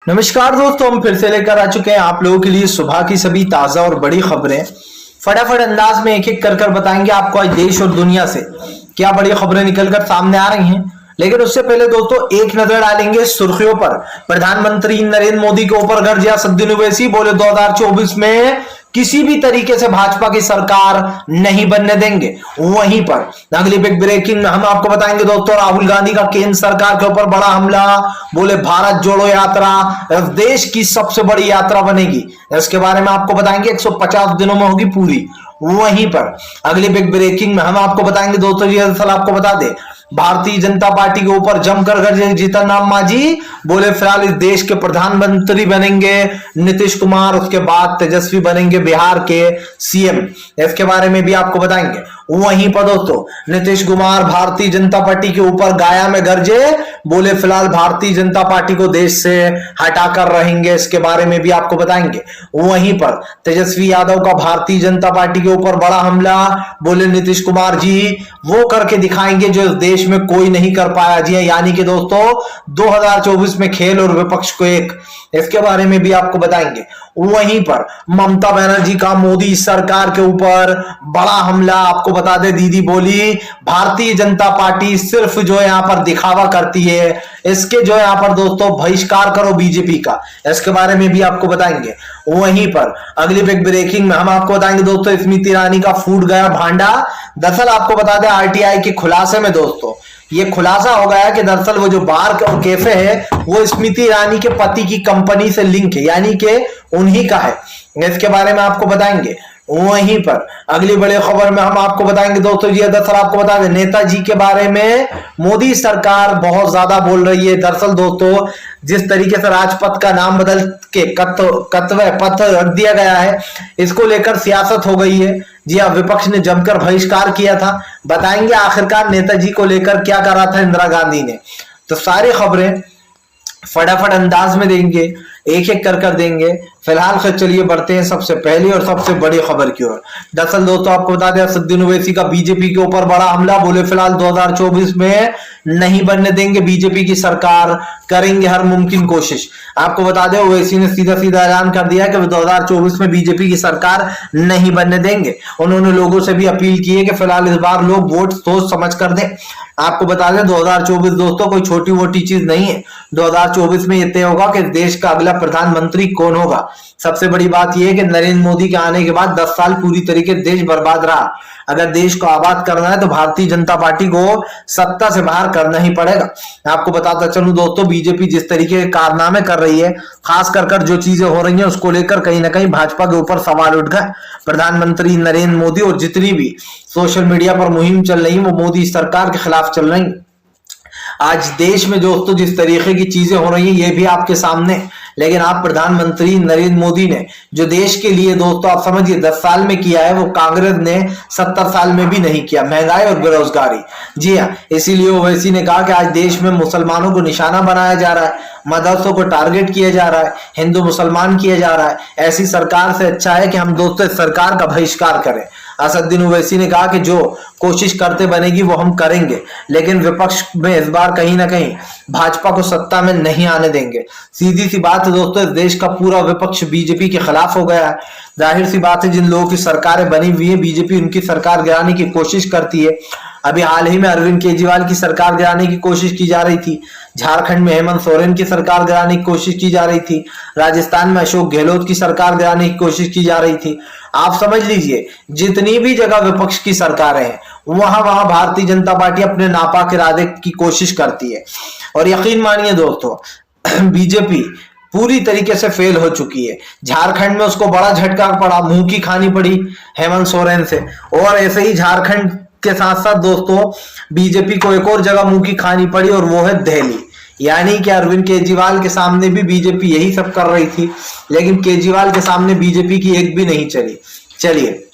नमस्कार दोस्तों, हम फिर से लेकर आ चुके हैं आप लोगों के लिए सुबह की सभी ताजा और बड़ी खबरें। फटाफट अंदाज में एक एक कर बताएंगे आपको आज देश और दुनिया से क्या बड़ी खबरें निकलकर सामने आ रही हैं। लेकिन उससे पहले दोस्तों एक नजर डालेंगे सुर्खियों पर। प्रधानमंत्री नरेंद्र मोदी के ऊपर गरजा असदुद्दीन ओवैसी, बोले 2024 में किसी भी तरीके से भाजपा की सरकार नहीं बनने देंगे। वहीं पर अगली बिग ब्रेकिंग में हम आपको बताएंगे दोस्तों, राहुल गांधी का केंद्र सरकार के ऊपर बड़ा हमला। बोले भारत जोड़ो यात्रा देश की सबसे बड़ी यात्रा बनेगी। इसके बारे में आपको बताएंगे, 150 दिनों में होगी पूरी। वहीं पर अगली बिग ब्रेकिंग में हम आपको बताएंगे दोस्तों, जी दरअसल आपको बता दें, भारतीय जनता पार्टी के ऊपर जमकर गरजे जीतन राम मांझी। बोले फिलहाल इस देश के प्रधानमंत्री बनेंगे नीतीश कुमार, उसके बाद तेजस्वी बनेंगे बिहार के सीएम। इसके बारे में भी आपको बताएंगे। वहीं पर दोस्तों नीतीश कुमार भारतीय जनता पार्टी के ऊपर गाया में गरजे। बोले फिलहाल भारतीय जनता पार्टी को देश से हटाकर रहेंगे। इसके बारे में भी आपको बताएंगे। वहीं पर तेजस्वी यादव का भारतीय जनता पार्टी के ऊपर बड़ा हमला। बोले नीतीश कुमार जी वो करके दिखाएंगे जो देश में कोई नहीं कर पाया। जी यानी कि दोस्तों 2024 में खेल और विपक्ष को एक। इसके बारे में भी आपको बताएंगे। वहीं पर ममता बनर्जी का मोदी सरकार के ऊपर बड़ा हमला। आपको बता दे, दीदी बोली भारतीय जनता पार्टी सिर्फ जो यहां पर दिखावा करती है, इसके जो यहां पर दोस्तों बहिष्कार करो बीजेपी का। इसके बारे में भी आपको बताएंगे। वहीं पर अगली बिग ब्रेकिंग में हम आपको बताएंगे दोस्तों, स्मृति ईरानी का फूट गया भांडा। दरअसल आपको बता दें, आरटीआई के खुलासे में दोस्तों ये खुलासा हो गया कि दरअसल वो जो बार और कैफे है वो स्मृति ईरानी के पति की कंपनी से लिंक है, यानी कि उन्हीं का है। इसके बारे में आपको बताएंगे। वहीं पर अगली बड़ी खबर में हम आपको बताएंगे दोस्तों, जी दरअसल आपको बता दें, नेताजी के बारे में मोदी सरकार बहुत ज्यादा बोल रही है। दरअसल दोस्तों जिस तरीके से राजपथ का नाम बदल के कत्वे पथ रख दिया गया है, इसको लेकर सियासत हो गई है। जी हाँ, विपक्ष ने जमकर बहिष्कार किया था। बताएंगे आखिरकार नेताजी को लेकर क्या करा था इंदिरा गांधी ने। तो सारी खबरें फटाफट अंदाज में देंगे, एक एक कर देंगे। फिलहाल से चलिए बढ़ते हैं सबसे पहली और सबसे बड़ी खबर की ओर। दरअसल दोस्तों आपको बता दें, असदुद्दीन ओवैसी का बीजेपी के ऊपर बड़ा हमला। बोले फिलहाल 2024 में नहीं बनने देंगे बीजेपी की सरकार, करेंगे हर मुमकिन कोशिश। आपको बता दें, ओवैसी ने सीधा सीधा ऐलान कर दिया कि 2024 में बीजेपी की सरकार नहीं बनने देंगे। उन्होंने लोगों से भी अपील की है कि फिलहाल इस बार लोग वोट सोच समझ कर दें। आपको बता दें 2024 दोस्तों कोई छोटी मोटी चीज नहीं है। 2024 में यह तय होगा कि देश का अगला प्रधानमंत्री कौन होगा। सबसे बड़ी बात यह है कि नरेंद्र मोदी के आने के बाद 10 साल पूरी तरीके से देश बर्बाद रहा। अगर देश को आबाद करना है तो भारतीय जनता पार्टी को सत्ता से बाहर करना ही पड़ेगा। आपको बताता चलूं दोस्तों, बीजेपी जिस तरीके के कारनामे कर रही है, खास कर जो चीजें हो रही हैं उसको लेकर कहीं ना कहीं भाजपा के ऊपर सवाल उठ गए। प्रधानमंत्री नरेंद्र मोदी और जितनी भी सोशल मीडिया पर मुहिम चल रही है वो मोदी सरकार के खिलाफ चल रही है। आज देश में दोस्तों जिस तरीके की चीजें हो रही है ये भी आपके सामने। लेकिन आप प्रधानमंत्री नरेंद्र मोदी ने जो देश के लिए दोस्तों आप समझिए 10 साल में किया है, वो कांग्रेस ने 70 साल में भी नहीं किया। महंगाई और बेरोजगारी, जी हाँ, इसीलिए ओवैसी ने कहा कि आज देश में मुसलमानों को निशाना बनाया जा रहा है, मदरसों को टारगेट किया जा रहा है, हिंदू मुसलमान किया जा रहा है। ऐसी सरकार से अच्छा है कि हम दोस्तों इस सरकार का बहिष्कार करें। असदुद्दीन ओवैसी ने कहा कि जो कोशिश करते बनेगी वो हम करेंगे, लेकिन विपक्ष में इस बार कहीं ना कहीं भाजपा को सत्ता में नहीं आने देंगे। सीधी सी बात है दोस्तों, इस देश का पूरा विपक्ष बीजेपी के खिलाफ हो गया है। जाहिर सी बात है, जिन लोगों की सरकारें बनी हुई है बीजेपी उनकी सरकार गिराने की कोशिश करती है। अभी हाल ही में अरविंद केजरीवाल की सरकार गिराने की कोशिश की जा रही थी। झारखंड में हेमंत सोरेन की सरकार गिराने की कोशिश की जा रही थी। राजस्थान में अशोक गहलोत की सरकार गिराने की कोशिश की जा रही थी। आप समझ लीजिए, जितनी भी जगह विपक्ष की सरकारें हैं वहां वहां भारतीय जनता पार्टी अपने नापाक इरादे की कोशिश करती है। और यकीन मानिए दोस्तों बीजेपी पूरी तरीके से फेल हो चुकी है। झारखंड में उसको बड़ा झटका पड़ा, मुंह की खानी पड़ी हेमंत सोरेन से। और ऐसे ही झारखंड के साथ साथ दोस्तों बीजेपी को एक और जगह मुंह की खानी पड़ी और वो है दिल्ली। यानी कि अरविंद केजरीवाल के सामने भी बीजेपी यही सब कर रही थी, लेकिन केजरीवाल के सामने बीजेपी की एक भी नहीं चली। चलिए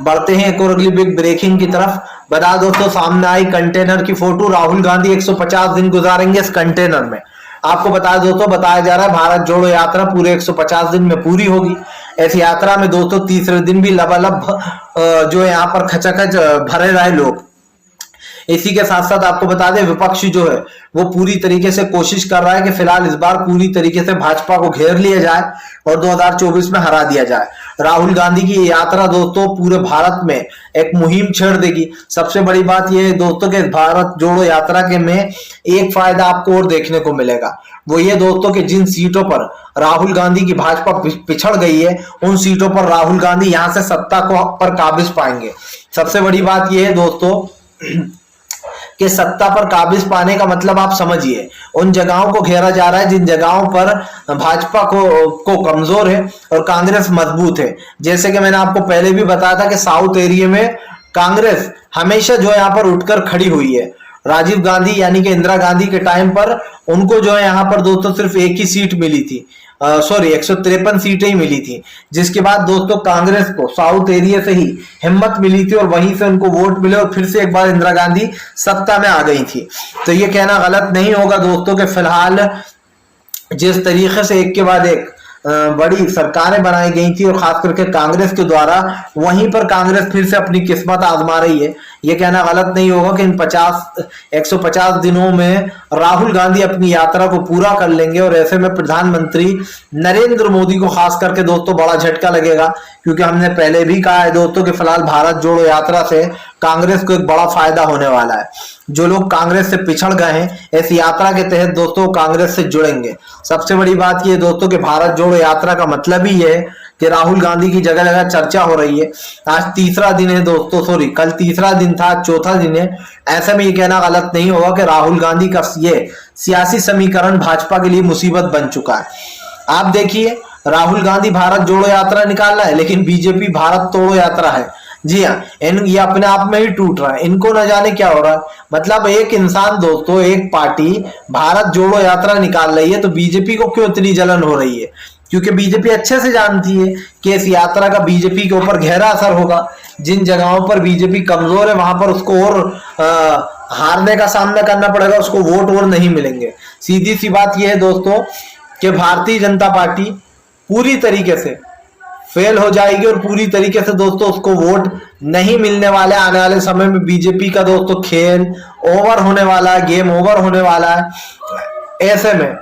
बढ़ते हैं एक और अगली बिग ब्रेकिंग की तरफ। बता दोस्तों, सामने आई कंटेनर की फोटो। राहुल गांधी 150 दिन गुजारेंगे इस कंटेनर में। आपको बता दोस्तों, बताया जा रहा है भारत जोड़ो यात्रा पूरे 150 दिन में पूरी होगी। ऐसी यात्रा में दोस्तों तीसरे दिन भी लबालब जो यहाँ पर खचाखच भरे रहे लोग। इसी के साथ साथ आपको बता दें विपक्ष जो है वो पूरी तरीके से कोशिश कर रहा है कि फिलहाल इस बार पूरी तरीके से भाजपा को घेर लिया जाए और 2024 में हरा दिया जाए। राहुल गांधी की यात्रा दोस्तों पूरे भारत में एक मुहिम छेड़ देगी। सबसे बड़ी बात यह है दोस्तों कि भारत जोड़ो यात्रा के में एक फायदा आपको और देखने को मिलेगा, वो ये दोस्तों कि जिन सीटों पर राहुल गांधी की भाजपा पिछड़ गई है उन सीटों पर राहुल गांधी यहां से सत्ता को पर काबिज पाएंगे। सबसे बड़ी बात यह है दोस्तों कि सत्ता पर काबिज पाने का मतलब आप समझिए, उन जगहों को घेरा जा रहा है जिन जगहों पर भाजपा को कमजोर है और कांग्रेस मजबूत है। जैसे कि मैंने आपको पहले भी बताया था कि साउथ एरिया में कांग्रेस हमेशा जो है यहाँ पर उठकर खड़ी हुई है। राजीव गांधी यानी कि इंदिरा गांधी के टाइम पर उनको जो है यहाँ पर दोस्तों सिर्फ एक ही सीट मिली थी, 153 सीटें ही मिली थी, जिसके बाद दोस्तों कांग्रेस को साउथ एरिया से ही हिम्मत मिली थी और वहीं से उनको वोट मिले और फिर से एक बार इंदिरा गांधी सत्ता में आ गई थी। तो ये कहना गलत नहीं होगा दोस्तों कि फिलहाल जिस तरीके से एक के बाद एक बड़ी सरकारें बनाई गई थी और खास करके कांग्रेस के द्वारा, वहीं पर कांग्रेस फिर से अपनी किस्मत आजमा रही है। यह कहना गलत नहीं होगा कि इन 150 दिनों में राहुल गांधी अपनी यात्रा को पूरा कर लेंगे और ऐसे में प्रधानमंत्री नरेंद्र मोदी को खास करके दोस्तों बड़ा झटका लगेगा, क्योंकि हमने पहले भी कहा है दोस्तों कि फिलहाल भारत जोड़ो यात्रा से कांग्रेस को एक बड़ा फायदा होने वाला है। जो लोग कांग्रेस से पिछड़ गए हैं इस यात्रा के तहत दोस्तों कांग्रेस से जुड़ेंगे। सबसे बड़ी बात यह दोस्तों कि भारत जोड़ो यात्रा का मतलब ही है कि राहुल गांधी की जगह जगह चर्चा हो रही है। आज तीसरा दिन है दोस्तों, कल तीसरा दिन था, चौथा दिन है। ऐसे में ये कहना गलत नहीं होगा कि राहुल गांधी का ये सियासी समीकरण भाजपा के लिए मुसीबत बन चुका है। आप देखिए राहुल गांधी भारत जोड़ो यात्रा निकाल रहा है लेकिन बीजेपी भारत तोड़ो यात्रा है। जी हाँ, ये अपने आप में ही टूट रहा है, इनको न जाने क्या हो रहा है। मतलब एक इंसान दोस्तों, एक पार्टी भारत जोड़ो यात्रा निकाल रही है तो बीजेपी को क्यों इतनी जलन हो रही है? क्योंकि बीजेपी अच्छे से जानती है कि इस यात्रा का बीजेपी के ऊपर गहरा असर होगा। जिन जगहों पर बीजेपी कमजोर है वहां पर उसको और हारने का सामना करना पड़ेगा, उसको वोट और नहीं मिलेंगे। सीधी सी बात यह है दोस्तों कि भारतीय जनता पार्टी पूरी तरीके से फेल हो जाएगी और पूरी तरीके से दोस्तों उसको वोट नहीं मिलने वाले। आने वाले समय में बीजेपी का दोस्तों खेल ओवर होने वाला है, गेम ओवर होने वाला है। ऐसे में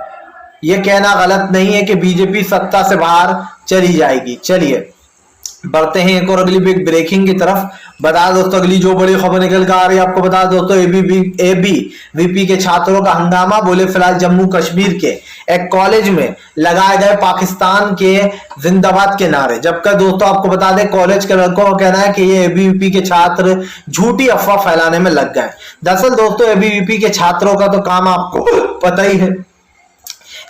यह कहना गलत नहीं है कि बीजेपी सत्ता से बाहर चली जाएगी। चलिए बढ़ते हैं एक और अगली बिग ब्रेकिंग की तरफ। बता दोस्तों अगली जो बड़ी खबर निकल कर आ रही है आपको बता दोस्तों, एबीवीपी के छात्रों का हंगामा। बोले फिलहाल जम्मू कश्मीर के एक कॉलेज में लगाए गए पाकिस्तान के जिंदाबाद के नारे, जबकि दोस्तों आपको बता दें कॉलेज के लड़कों का कहना है कि ये एबीवीपी के छात्र झूठी अफवाह फैलाने में लग गए। दरअसल दोस्तों एबीवीपी के छात्रों का तो काम आपको पता ही है,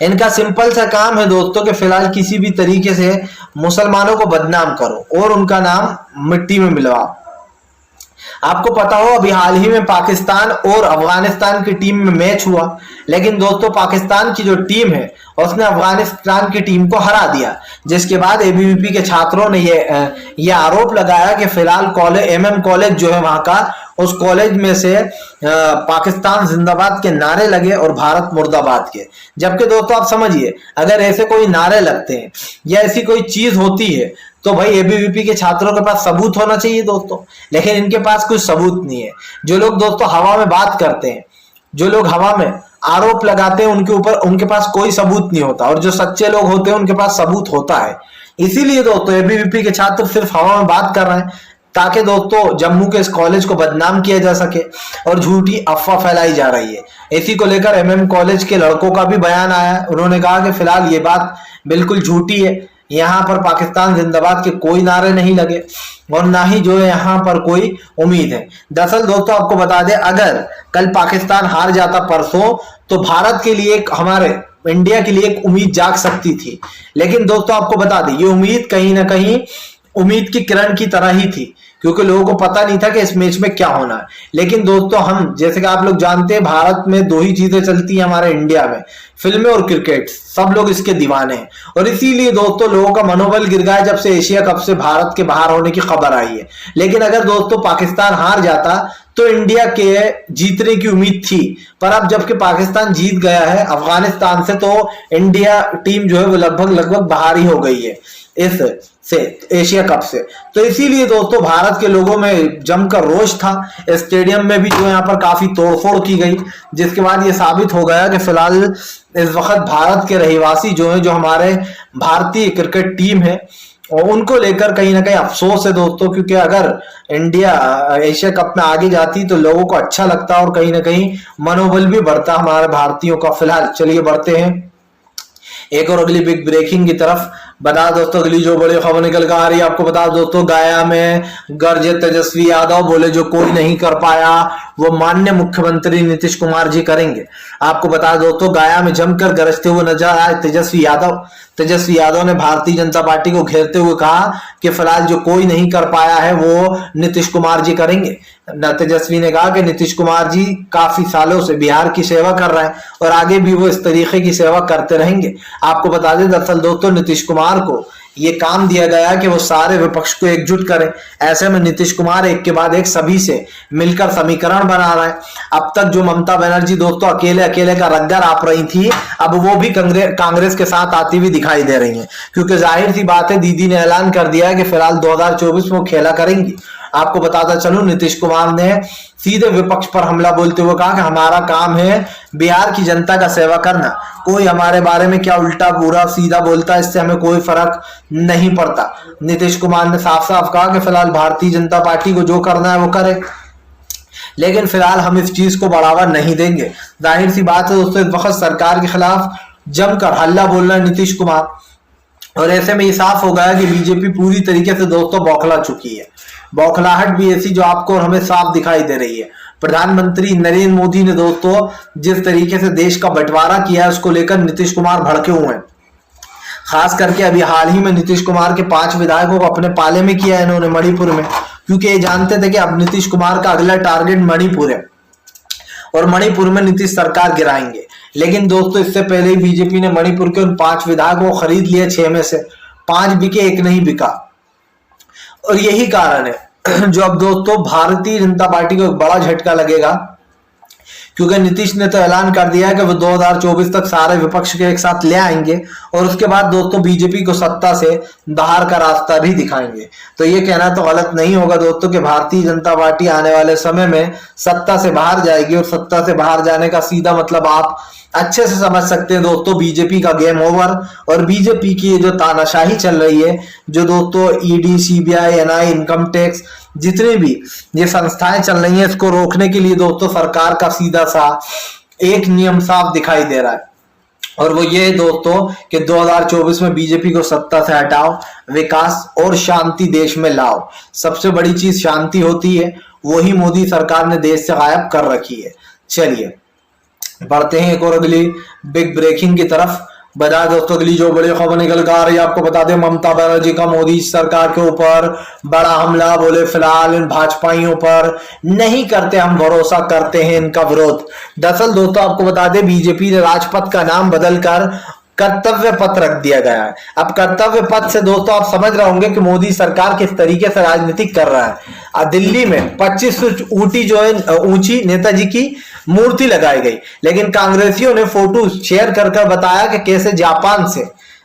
इनका सिंपल सा काम है दोस्तों कि फिलहाल किसी भी तरीके से मुसलमानों को बदनाम करो और उनका नाम मिट्टी में मिलवाओ। आपको पता हो अभी हाल ही में पाकिस्तान और अफगानिस्तान की टीम में मैच हुआ, लेकिन दोस्तों पाकिस्तान की जो टीम है उसने अफगानिस्तान की टीम को हरा दिया, जिसके बाद एबीवीपी के छात्रों ने ये आरोप लगाया कि फिलहाल कॉलेज एमएम कॉलेज जो है वहां का, उस कॉलेज में से पाकिस्तान जिंदाबाद के नारे लगे और भारत मुर्दाबाद के। जबकि दोस्तों आप समझिए अगर ऐसे कोई नारे लगते हैं या ऐसी कोई चीज होती है तो भाई एबीवीपी के छात्रों के पास सबूत होना चाहिए दोस्तों, लेकिन इनके पास कोई सबूत नहीं है। जो लोग दोस्तों हवा में बात करते हैं, जो लोग हवा में आरोप लगाते हैं उनके ऊपर उनके पास कोई सबूत नहीं होता, और जो सच्चे लोग होते हैं उनके पास सबूत होता है। इसीलिए दोस्तों एबीवीपी के छात्र सिर्फ हवा में बात कर रहे हैं ताकि दोस्तों जम्मू के इस कॉलेज को बदनाम किया जा सके और झूठी अफवाह फैलाई जा रही है। इसी को लेकर एमएम कॉलेज के लड़कों का भी बयान आया है। उन्होंने कहा कि फिलहाल ये बात बिल्कुल झूठी है, यहाँ पर पाकिस्तान जिंदाबाद के कोई नारे नहीं लगे और ना ही जो है यहाँ पर कोई उम्मीद है। दरअसल दोस्तों आपको बता दें अगर कल पाकिस्तान हार जाता परसों तो भारत के लिए हमारे इंडिया के लिए एक उम्मीद जाग सकती थी, लेकिन दोस्तों आपको बता दें ये उम्मीद कहीं ना कहीं उम्मीद की किरण की तरह ही थी, क्योंकि लोगों को पता नहीं था कि इस मैच में क्या होना है। लेकिन दोस्तों हम जैसे कि आप लोग जानते हैं भारत में दो ही चीजें चलती हैं हमारे इंडिया में, फिल्में और क्रिकेट। सब लोग इसके दीवाने हैं और इसीलिए दोस्तों लोगों का मनोबल गिर गया जब से एशिया कप से भारत के बाहर होने की खबर आई है। लेकिन अगर दोस्तों पाकिस्तान हार जाता तो इंडिया के जीतने की उम्मीद थी। पर अब जबकि पाकिस्तान जीत गया है अफगानिस्तान से, तो इंडिया टीम जो है वो लगभग बाहर ही हो गई है इस से एशिया कप से। तो इसीलिए दोस्तों भारत के लोगों में जमकर रोष था। स्टेडियम में भी जो यहाँ पर काफी तोड़फोड़ की गई, जिसके बाद ये साबित हो गया कि फिलहाल इस वक्त भारत के रहवासी जो है, जो हमारे भारतीय क्रिकेट टीम है, और उनको लेकर कहीं ना कहीं अफसोस है दोस्तों। क्योंकि अगर इंडिया एशिया कप में आगे जाती तो लोगों को अच्छा लगता और कहीं ना कहीं मनोबल भी बढ़ता हमारे भारतीयों का। फिलहाल चलिए बढ़ते हैं एक और अगली बिग ब्रेकिंग की तरफ। बता दोस्तों अगली जो बड़ी खबर निकल कर आ रही है, आपको बता दोस्तों गया में गरजे तेजस्वी यादव, बोले जो कोई नहीं कर पाया वो माननीय मुख्यमंत्री नीतीश कुमार जी करेंगे। आपको बता दोस्तों गया में जमकर गरजते हुए नजर आए तेजस्वी यादव। तेजस्वी यादव ने भारतीय जनता पार्टी को घेरते हुए कहा कि फिलहाल जो कोई नहीं कर पाया है वो नीतीश कुमार जी करेंगे। तेजस्वी ने कहा कि नीतीश कुमार जी काफी सालों से बिहार की सेवा कर रहे हैं और आगे भी वो इस तरीके की सेवा करते रहेंगे। आपको बता दें दरअसल दोस्तों नीतीश कुमार को ये काम दिया गया कि वो सारे विपक्ष को एकजुट करें। ऐसे में नीतीश कुमार एक के बाद एक सभी से मिलकर समीकरण बना रहे हैं। अब तक जो ममता बनर्जी दोस्तों अकेले अकेले का रद्दर आप रही थी, अब वो भी कांग्रेस के साथ आती हुई दिखाई दे रही हैं। क्योंकि जाहिर सी बात है दीदी ने ऐलान कर दिया है कि फिलहाल 2024 में वो खेला करेंगी। आपको बताता चलूं नीतीश कुमार ने सीधे विपक्ष पर हमला बोलते हुए कहा कि हमारा काम है बिहार की जनता का सेवा करना, कोई हमारे बारे में क्या उल्टा पूरा सीधा बोलता है इससे हमें कोई फर्क नहीं पड़ता। नीतीश कुमार ने साफ साफ कहा कि फिलहाल भारतीय जनता पार्टी को जो करना है वो करे, लेकिन फिलहाल हम इस चीज को बढ़ावा नहीं देंगे। जाहिर सी बात है दोस्तों इस वक्त सरकार के खिलाफ जमकर हल्ला बोल रहा है नीतीश कुमार, और ऐसे में ये साफ हो गया कि बीजेपी पूरी तरीके से दोस्तों बौखला चुकी है। बौखलाहट भी ऐसी जो आपको और हमें साफ दिखाई दे रही है। प्रधानमंत्री नरेंद्र मोदी ने दोस्तों जिस तरीके से देश का बंटवारा किया है उसको लेकर नीतीश कुमार भड़के हुए हैं। खास करके अभी हाल ही में नीतीश कुमार के 5 विधायकों को अपने पाले में किया है इन्होंने मणिपुर में, क्योंकि ये जानते थे कि अब नीतीश कुमार का अगला टारगेट मणिपुर है और मणिपुर में नीतीश सरकार गिराएंगे। लेकिन दोस्तों इससे पहले ही बीजेपी ने मणिपुर के उन 5 विधायकों को खरीद लिया, 6 में से 5 बिके, 1 नहीं बिका। और यही कारण है जो अब दोस्तों भारतीय जनता पार्टी को एक बड़ा झटका लगेगा, क्योंकि नीतीश ने तो ऐलान कर दिया है कि वो 2024 तक सारे विपक्ष के एक साथ ले आएंगे और उसके बाद दोस्तों बीजेपी को सत्ता से बाहर का रास्ता भी दिखाएंगे। तो ये कहना तो गलत नहीं होगा दोस्तों कि भारतीय जनता पार्टी आने वाले समय में सत्ता से बाहर जाएगी, और सत्ता से बाहर जाने का सीधा मतलब आप अच्छे से समझ सकते हैं दोस्तों बीजेपी का गेम ओवर। और बीजेपी की जो तानाशाही चल रही है, जो दोस्तों ED, CBI, NI, income tax, जितनी भी ये संस्थाएं चल रही हैं, इसको रोकने के लिए दोस्तों सरकार का सीधा सा एक नियम साफ दिखाई दे रहा है, और वो ये दोस्तों कि 2024 में बीजेपी को सत्ता से हटाओ, विकास और शांति देश में लाओ। सबसे बड़ी चीज शांति होती है, वही मोदी सरकार ने देश से गायब कर रखी है। चलिए बढ़ते हैं एक और अगली बिग ब्रेकिंग की तरफ। बता दोस्तों अगली जो बड़ी खबर निकल कर आ रही है, आपको बता दें ममता बनर्जी का मोदी सरकार के ऊपर बड़ा हमला। बोले फिलहाल इन भाजपाइयों पर नहीं करते हम भरोसा, करते हैं इनका विरोध। दरअसल दोस्तों आपको बता दें बीजेपी ने राजपथ का नाम बदलकर कर्तव्य पथ रख दिया गया है। अब कर्तव्य पथ से दोस्तों आप समझ रहे होंगे कि मोदी सरकार किस तरीके से राजनीति कर रहा है। दिल्ली में 25 फुट ऊंची जो है ऊंची नेताजी की मूर्ति लगाई गई, लेकिन कांग्रेसियों ने फोटो शेयर कर बताया कि कैसे जापान से,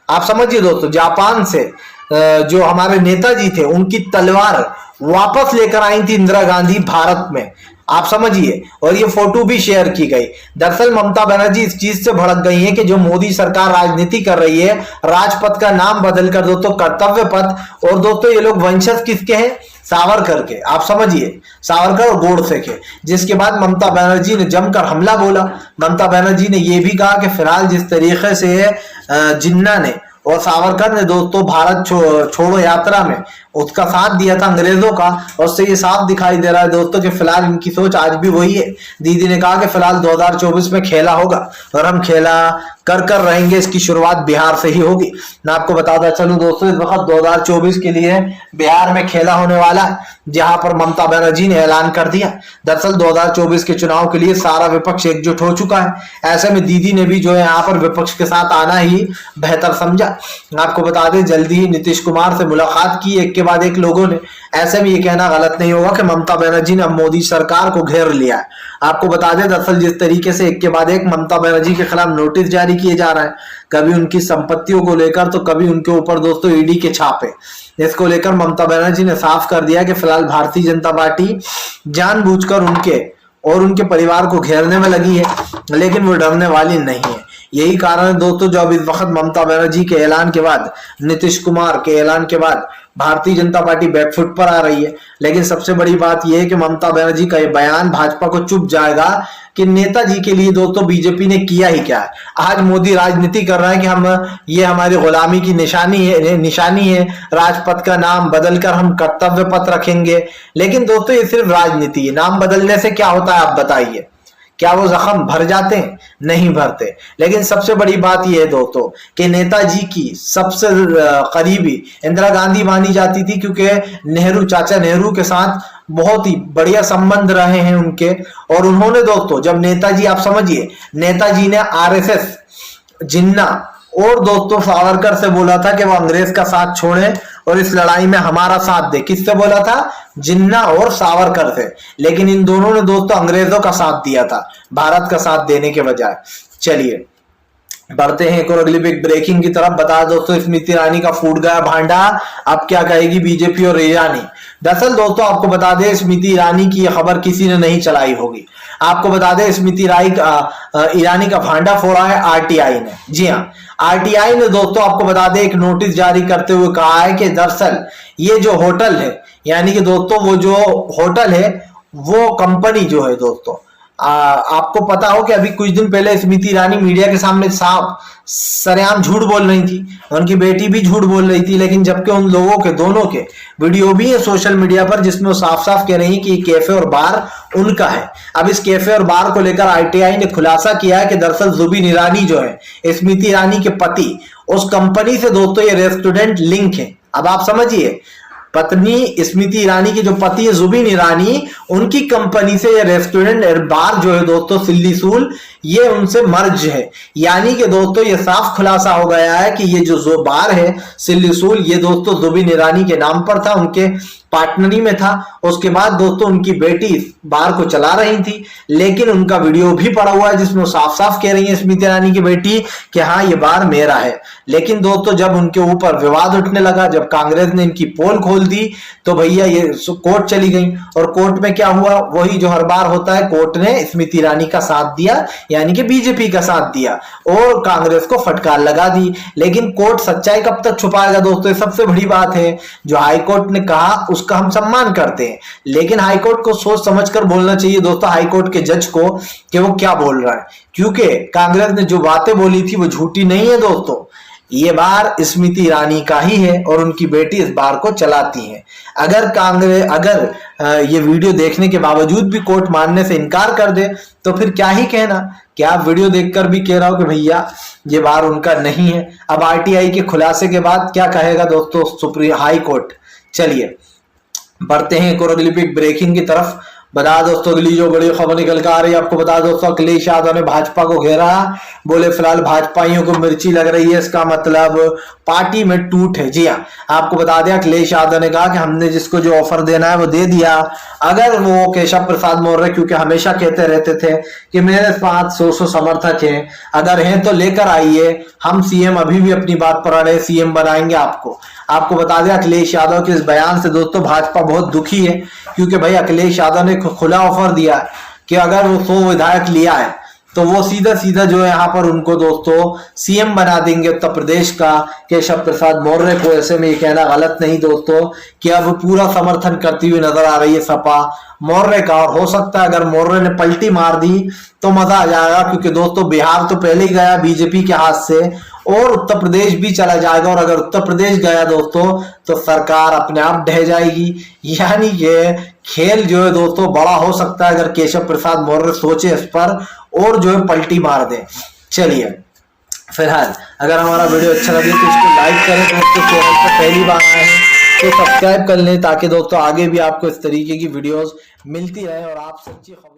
आप समझिए दोस्तों, जापान से जो हमारे नेताजी थे उनकी तलवार वापस लेकर आई थी इंदिरा गांधी भारत में, आप समझिए, और ये फोटो भी शेयर की गई। दरअसल ममता बनर्जी इस चीज से भड़क गई है कि जो मोदी सरकार राजनीति कर रही है, राजपथ का नाम बदलकर दोस्तों कर्तव्य पथ, और दोस्तों ये लोग वंशज किसके हैं, सावरकर के, आप समझिए, सावरकर और गोडसे के। जिसके बाद ममता बनर्जी ने जमकर हमला बोला। ममता बनर्जी ने यह भी कहा कि फिलहाल जिस तरीके से जिन्ना ने और सावरकर ने दोस्तों भारत छोड़ो यात्रा में उसका साथ दिया था अंग्रेजों का, और उससे ये साफ दिखाई दे रहा है दोस्तों कि फिलहाल इनकी सोच आज भी वही है। दीदी ने कहा कि फिलहाल 2024 में खेला होगा और हम खेला कर रहेंगे, इसकी शुरुआत बिहार से ही होगी। मैं आपको बताता चलूं दोस्तों इस वक्त 2024 के लिए बिहार में खेला होने वाला है, जहां पर ममता बनर्जी ने ऐलान कर दिया। दरअसल 2024 के चुनाव के लिए सारा विपक्ष एकजुट हो चुका है। ऐसे में दीदी ने भी जो है यहाँ पर विपक्ष के साथ आना ही बेहतर समझा। आपको बता दें जल्दी ही नीतीश कुमार से मुलाकात की, एक के बाद एक लोगों ने, ऐसे में ये कहना गलत नहीं होगा कि ममता बनर्जी ने अब मोदी सरकार को घेर लिया है। आपको बता दें दरअसल जिस तरीके से एक के बाद एक ममता बनर्जी के खिलाफ नोटिस जारी किए जा रहे हैं, कभी उनकी संपत्तियों को लेकर तो कभी उनके ऊपर दोस्तों ईडी के छापे, इसको लेकर ममता बनर्जी ने साफ कर दिया कि फिलहाल भारतीय जनता पार्टी जानबूझकर उनके और उनके परिवार को घेरने में लगी है, लेकिन वो डरने वाली नहीं है। यही कारण है दोस्तों जो अब इस वक्त ममता बनर्जी के ऐलान के बाद, नीतीश कुमार के ऐलान के बाद भारतीय जनता पार्टी बैकफुट पर आ रही है। लेकिन सबसे बड़ी बात यह है कि ममता बनर्जी का यह बयान भाजपा को चुप जाएगा कि नेताजी के लिए दोस्तों बीजेपी ने किया ही क्या है। आज मोदी राजनीति कर रहा है कि ये हमारी गुलामी की निशानी है, राजपथ का नाम बदलकर हम कर्तव्य पथ रखेंगे। लेकिन दोस्तों ये सिर्फ राजनीति है, नाम बदलने से क्या होता है आप बताइए, क्या वो जख्म भर जाते हैं? नहीं भरते। लेकिन सबसे बड़ी बात यह है दोस्तों कि नेताजी की सबसे करीबी इंदिरा गांधी मानी जाती थी, क्योंकि नेहरू, चाचा नेहरू के साथ बहुत ही बढ़िया संबंध रहे हैं उनके। और उन्होंने दोस्तों जब नेताजी, आप समझिए, नेताजी ने आरएसएस, जिन्ना और दोस्तों सावरकर से बोला था कि वो अंग्रेज का साथ छोड़े और इस लड़ाई में हमारा साथ दे। किससे बोला था? जिन्ना और सावरकर से। लेकिन इन दोनों ने दोस्तों अंग्रेजों का साथ दिया था, भारत का साथ देने के बजाय। चलिए बढ़ते हैं एक और अगली बिग ब्रेकिंग की तरफ। बता दोस्तों स्मृति ईरानी का फूट गया भांडा, अब क्या कहेगी बीजेपी और ईरानी। दरअसल दोस्तों आपको बता दें स्मृति ईरानी की यह खबर किसी ने नहीं चलाई होगी। आपको बता दें स्मृति ईरानी का भांडा फोड़ा है आरटीआई ने। जी हाँ, आरटीआई ने दोस्तों आपको बता दें एक नोटिस जारी करते हुए कहा है कि दरअसल ये जो होटल है, यानी कि दोस्तों वो जो होटल है, वो कंपनी जो है दोस्तों, आपको पता हो कि अभी कुछ दिन पहले स्मृति ईरानी मीडिया के सामने साफ सरेआम झूठ बोल रही थी, उनकी बेटी भी झूठ बोल रही थी। लेकिन जबकि उन लोगों के, दोनों के वीडियो भी है सोशल मीडिया पर जिसमें वो साफ साफ कह रही कि ये कैफे और बार उनका है। अब इस कैफे और बार को लेकर आरटीआई ने खुलासा किया है कि दरअसल जुबिन ईरानी जो है स्मृति ईरानी के पति, उस कंपनी से दोस्तों ये रेस्टोरेंट लिंक है। अब आप समझिए, पत्नी स्मृति ईरानी के जो पति है जुबिन ईरानी, उनकी कंपनी से ये रेस्टोरेंट बार जो है दोस्तों सिल्ली सूल, ये उनसे मर्ज है। यानी कि दोस्तों ये साफ खुलासा हो गया है कि ये जो बार है सिल्ली सूल, ये दोस्तों जुबिन ईरानी के नाम पर था, उनके पार्टनरी में था। उसके बाद दोस्तों उनकी बेटी इस बार को चला रही थी, लेकिन उनका वीडियो भी पड़ा हुआ है जिसमें साफ साफ कह रही है स्मृति ईरानी की बेटी कि हाँ ये बार मेरा है। लेकिन दोस्तों जब उनके ऊपर विवाद उठने लगा, जब कांग्रेस ने इनकी पोल खोल दी, तो भैया ये कोर्ट चली गई। और कोर्ट में क्या हुआ? वही जो हर बार होता है, कोर्ट ने स्मृति ईरानी का साथ दिया, यानी कि बीजेपी का साथ दिया, और कांग्रेस को फटकार लगा दी। लेकिन कोर्ट सच्चाई कब तक छुपाएगा दोस्तों? सबसे बड़ी बात है, जो हाईकोर्ट ने कहा उसका हम सम्मान करते हैं, लेकिन हाईकोर्ट को सोच समझकर बोलना चाहिए दोस्तों, हाईकोर्ट के जज को, कि वो क्या बोल रहा है। क्योंकि कांग्रेस ने जो बातें बोली थी वो झूठी नहीं है दोस्तों, ये बार स्मृति ईरानी का ही है और उनकी बेटी इस बार को चलाती है। अगर ये वीडियो देखने के बावजूद भी कोर्ट मानने से इनकार कर दे तो फिर क्या ही कहना, क्या आप वीडियो देखकर भी कह रहा हो कि भैया ये बार उनका नहीं है। अब आरटीआई के खुलासे के बाद क्या कहेगा दोस्तों सुप्रीम हाई कोर्ट। चलिए बढ़ते हैं एक और अगली बिग ब्रेकिंग की तरफ। बता दोस्तों अगली जो बड़ी खबर निकल कर आ रही है, आपको बता दोस्तों अखिलेश यादव ने भाजपा को घेरा, बोले फिलहाल भाजपाइयों को मिर्ची लग रही है, इसका मतलब पार्टी में टूट है। जी हाँ, आपको बता दें अखिलेश यादव ने कहा कि हमने जिसको जो ऑफर देना है वो दे दिया। अगर वो केशव प्रसाद मौर्य, क्योंकि हमेशा कहते रहते थे कि मेरे पास 100 समर्थक हैं, अगर हैं तो लेकर आइए, हम सीएम अभी भी अपनी बात पर अड़े, सीएम बनाएंगे आपको। आपको बता दें अखिलेश यादव के इस बयान से दोस्तों भाजपा बहुत दुखी है, क्योंकि भाई अखिलेश यादव ने खुला ऑफर दिया कि अगर वो 100 विधायक लिया है तो वो सीधा सीधा जो है यहाँ पर उनको दोस्तों सीएम बना देंगे उत्तर प्रदेश का, केशव प्रसाद मौर्य को। ऐसे में ये कहना गलत नहीं दोस्तों कि अब पूरा समर्थन करती हुई नजर आ रही है सपा मौर्य का। और हो सकता है अगर मौर्य ने पलटी मार दी तो मजा आ जाएगा, क्योंकि दोस्तों बिहार तो पहले ही गया बीजेपी के हाथ से और उत्तर प्रदेश भी चला जाएगा। और अगर उत्तर प्रदेश गया दोस्तों तो सरकार अपने आप ढह जाएगी। यानी कि खेल जो है दोस्तों बड़ा हो सकता है अगर केशव प्रसाद मौर्य सोचे इस पर और जो है पलटी मार दे। चलिए फिलहाल अगर हमारा वीडियो अच्छा लगे तो इसको लाइक करें, दोस्तों चैनल पर पहली बार आए हैं तो सब्सक्राइब कर लें, ताकि दोस्तों आगे भी आपको इस तरीके की वीडियोस मिलती रहे और आप सच्ची खबर